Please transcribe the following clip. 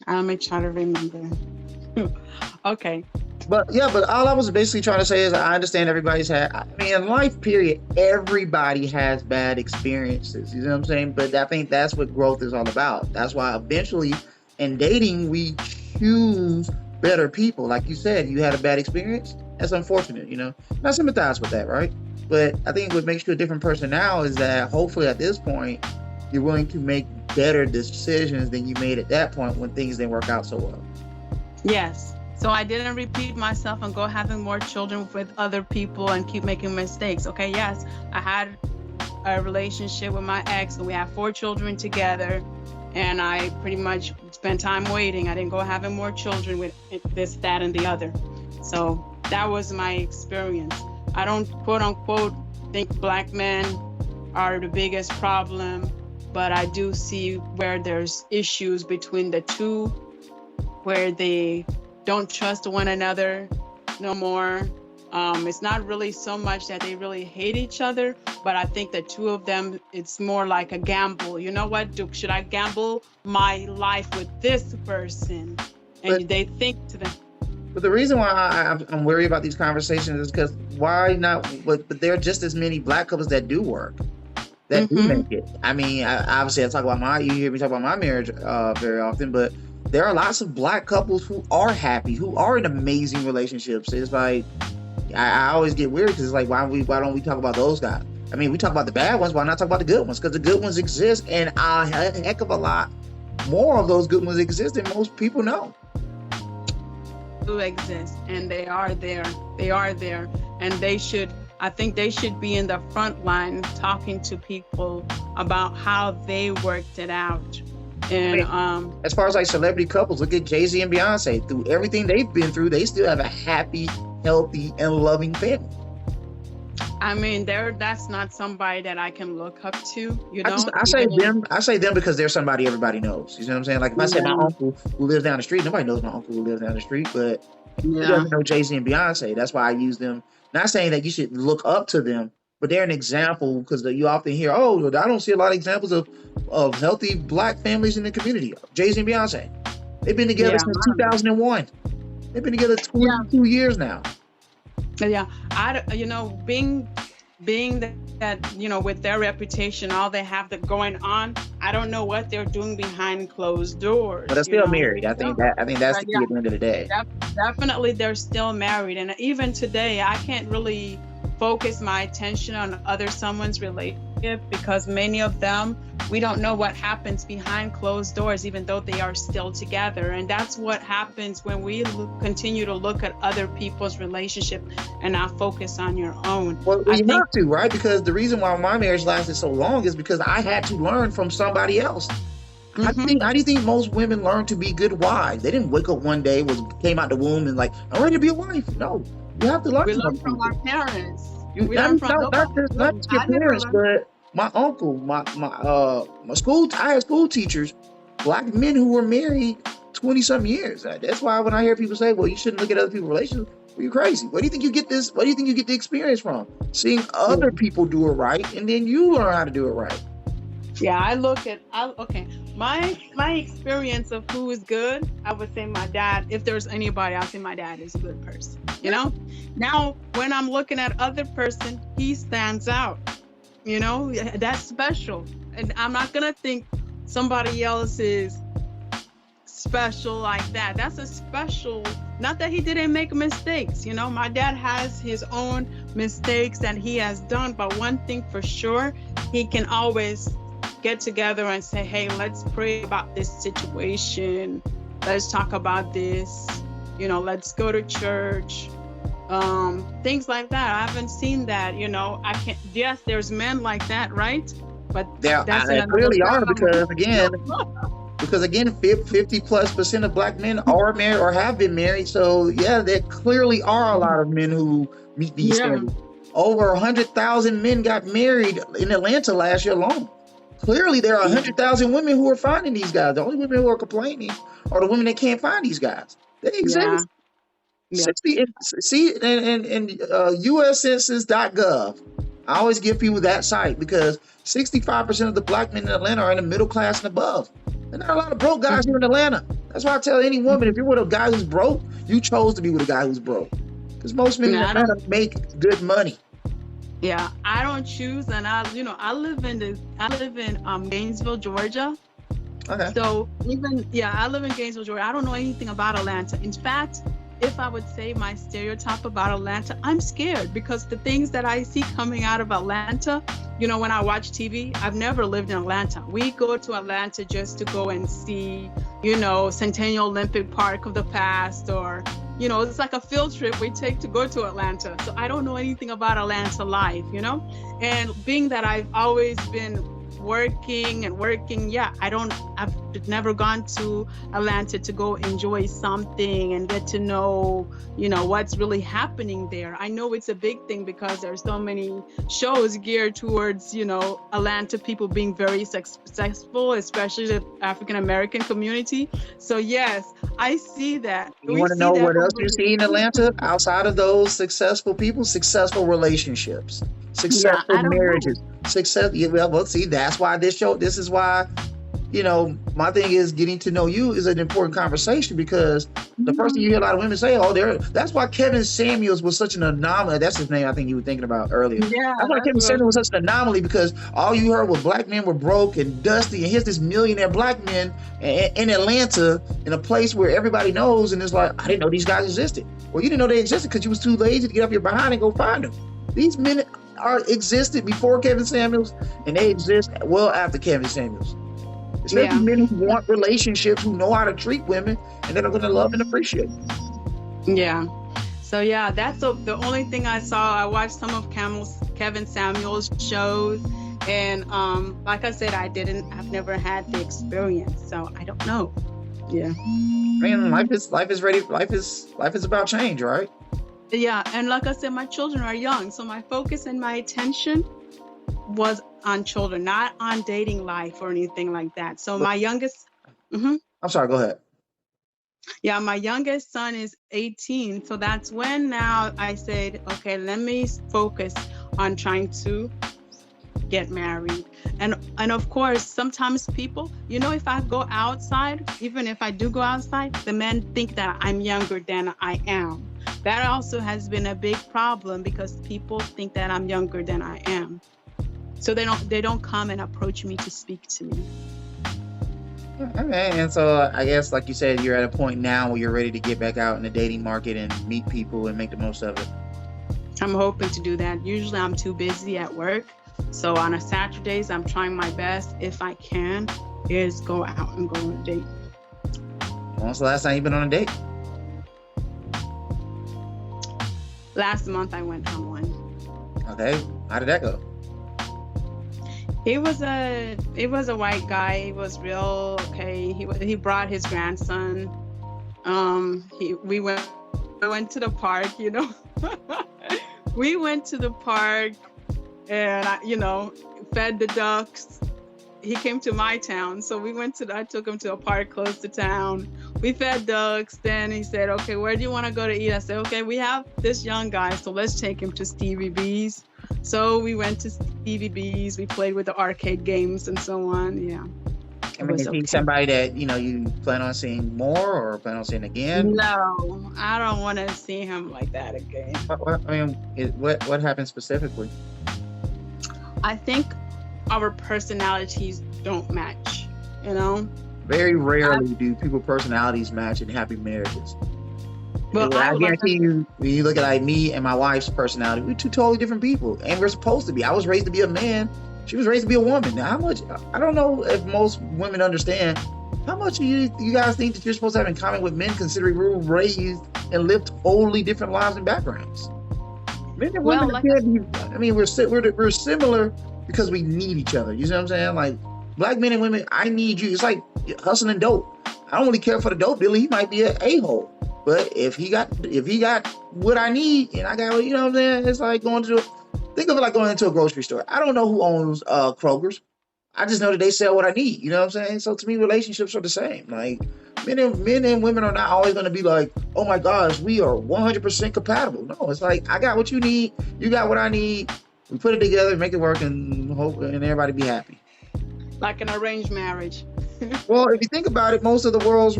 I'm going to try to remember. Okay. But yeah, but all I was basically trying to say is I understand everybody's had. I mean, in life, period, everybody has bad experiences. You know what I'm saying? But I think that's what growth is all about. That's why eventually, in dating, we choose better people. Like you said, you had a bad experience. That's unfortunate. And I sympathize with that, right? But I think what makes you a different person now is that hopefully at this point, you're willing to make better decisions than you made at that point when things didn't work out so well. Yes. So I didn't repeat myself and go having more children with other people and keep making mistakes. Okay, yes, I had a relationship with my ex and we had 4 children together, and I pretty much spent time waiting. I didn't go having more children with this, that, and the other. So that was my experience. I don't quote unquote think black men are the biggest problem, but I do see where there's issues between the two, where they don't trust one another no more. It's not really so much that they really hate each other, but I think the two of them, it's more like a gamble. You know what? Should I gamble my life with this person? And But they think to them. But the reason why I'm worried about these conversations is because why not? But there are just as many black couples that do work, that do Mm-hmm. make it. I mean, obviously, I talk about you hear me talk about my marriage very often, but there are lots of black couples who are happy, who are in amazing relationships. It's like I always get weird because it's like why don't we talk about those guys? I mean, we talk about the bad ones. Why not talk about the good ones? Because the good ones exist, and a heck of a lot more of those good ones exist than most people know. Do exist, and they are there. They are there, and they should. I think they should be in the front line talking to people about how they worked it out. I And mean, as far as like celebrity couples, look at Jay-Z and Beyonce. Through everything they've been through, they still have a happy, healthy, and loving family. I mean, that's not somebody that I can look up to. I say them because they're somebody everybody knows. You know what I'm saying? Like if I say my Yeah, uncle who lives down the street, nobody knows my uncle who lives down the street, but who yeah. doesn't know Jay-Z and Beyonce? That's why I use them. Not saying that you should look up to them, but they're an example because you often hear, oh, I don't see a lot of examples of healthy black families in the community. Jay-Z and Beyonce. They've been together Yeah, since 2001. They've been together yeah, 22 years now. yeah. Being that with their reputation, all they have that going on, I don't know what they're doing behind closed But they're doors. still married. I think that's But the yeah, key at the end of the day. definitely they're still married, and even today, I can't really focus my attention on other someone's relationship because many of them, we don't know what happens behind closed doors, even though they are still together. And that's what happens when we continue to look at other people's relationship and not focus on your own. Well, I you think. have to, right? Because the reason why my marriage lasted so long is because I had to learn from somebody else. Mhm. How do you think most women learn to be good wives? They didn't wake up one day, came out the womb and like, I'm ready to be a wife. No, you have to learn We from learn from our people. parents. You We learn from nobody. not just your I never parents, learned. but my uncle, my school. I had school teachers, black men who were married 20 some years. That's why when I hear people say, "Well, you shouldn't look at other people's relationships," well, you're crazy. Where do you think you get this? Where do you think you get the experience from? Seeing Yeah. other people do it right, and then you learn how to do it right. Yeah, okay. My experience of who is good, I would say my dad. If there's anybody, I'll say my dad is a good person. You know. Now, when I'm looking at other person, he stands out. That's special, and I'm not gonna think somebody else is special like that. That's a special. Not that he didn't make mistakes. My dad has his own mistakes that he has done, but one thing for sure, he can always get together and say, hey, let's pray about this situation. Let's talk about this. Let's go to church. Things like that. I haven't seen that. I can't. Yes, there's men like that, right? But that's in There another clearly are family. because again, 50+% of black men are married or have been married. So yeah, there clearly are a lot of men who meet these Yeah, standards. Over 100,000 men got married in Atlanta last year alone. Clearly, there are yeah, 100,000 women who are finding these guys. The only women who are complaining are the women that can't find these guys. They yeah, exist. yeah. 60 see and US census.gov. I always give people that site because 65% of the black men in Atlanta are in the middle class and above. There are not a lot of broke guys here in Atlanta. That's why I tell any woman, if you're with a guy who's broke, you chose to be with a guy who's broke. Because most men No, know I how don't. to make good money. Yeah, I don't choose, and I live in Gainesville, Georgia. Okay. So even yeah, I live in Gainesville, Georgia. I don't know anything about Atlanta. In fact, if I would say my stereotype about Atlanta, I'm scared because the things that I see coming out of Atlanta, when I watch TV, I've never lived in Atlanta. We go to Atlanta just to go and see, Centennial Olympic Park of the past, or it's like a field trip we take to go to Atlanta. So I don't know anything about Atlanta life. And being that I've always been working, yeah, I've never gone to Atlanta to go enjoy something and get to know, what's really happening there. I know it's a big thing because there's so many shows geared towards, Atlanta people being very successful, especially the African American community. So yes, I see that. You We want to see know that what else over you here. see in Atlanta outside of those successful people? Successful relationships, Yeah, successful I don't marriages, know. success. Yeah, well, see, that's why this is why, my thing is getting to know you is an important conversation because the first thing you hear a lot of women say, oh, that's why Kevin Samuels was such an anomaly. That's his name, I think you were thinking about earlier. Yeah, That's why that's Kevin what I was. Samuels was such an anomaly because all you heard was black men were broke and dusty, and here's this millionaire black men in Atlanta, in a place where everybody knows, and it's like, I didn't know these guys existed. Well, you didn't know they existed because you was too lazy to get up your behind and go find them. These men existed before Kevin Samuels, and they exist well after Kevin Samuels. Especially Yeah. men who want relationships, who know how to treat women, and that are going to love and appreciate. Yeah. So yeah, that's the only thing I saw. I watched some of Kevin Samuel's shows, and like I said, I've never had the experience, so I don't know. Yeah. Man, life is ready. Life is about change, right? Yeah, and like I said, my children are young, so my focus and my attention was on children, not on dating life or anything like that. So my youngest, Mhm. I'm sorry. Go ahead. Yeah, my youngest son is 18. So that's when now I said, okay, let me focus on trying to get married. And of course, sometimes people, if I go outside, even if I do go outside, the men think that I'm younger than I am. That also has been a big problem because people think that I'm younger than I am. So they don't come and approach me to speak to me. Okay, and so I guess, like you said, you're at a point now where you're ready to get back out in the dating market and meet people and make the most of it. I'm hoping to do that. Usually I'm too busy at work. So on a Saturdays, I'm trying my best, if I can, is go out and go on a date. When was the last time you've been on a date? Last month I went on one. Okay, how did that go? It was a white guy. He was real okay. He brought his grandson. We went to the park. We went to the park and I fed the ducks. He came to my town, so I took him to a park close to town. We fed ducks. Then he said, okay, where do you want to go to eat? I said, okay, we have this young guy, so let's take him to Stevie B's. So we went to Stevie B's. We played with the arcade games and so on. Yeah. I mean, is he somebody that you plan on seeing more or plan on seeing again? No, I don't want to see him like that again. What happened specifically? I think our personalities don't match. Very rarely do people personalities match in happy marriages. Well, I guarantee you, when you look at like me and my wife's personality, we're two totally different people, and we're supposed to be. I was raised to be a man; she was raised to be a woman. Now, how much? I don't know if most women understand how much you guys think that you're supposed to have in common with men, considering we were raised and lived totally different lives and backgrounds. Men and women we're similar because we need each other. You see what I'm saying? Like black men and women, I need you. It's like hustling dope. I don't really care for the dope dealer. He might be an a-hole. But if he got what I need and I got, what I'm saying, it's like think of it like going into a grocery store. I don't know who owns Kroger's. I just know that they sell what I need. You know what I'm saying? So to me, relationships are the same. Like men and women are not always going to be like, oh my gosh, we are 100% compatible. No, it's like I got what you need, you got what I need. We put it together, make it work, and hope and everybody be happy. Like an arranged marriage. Well, if you think about it, most of the world's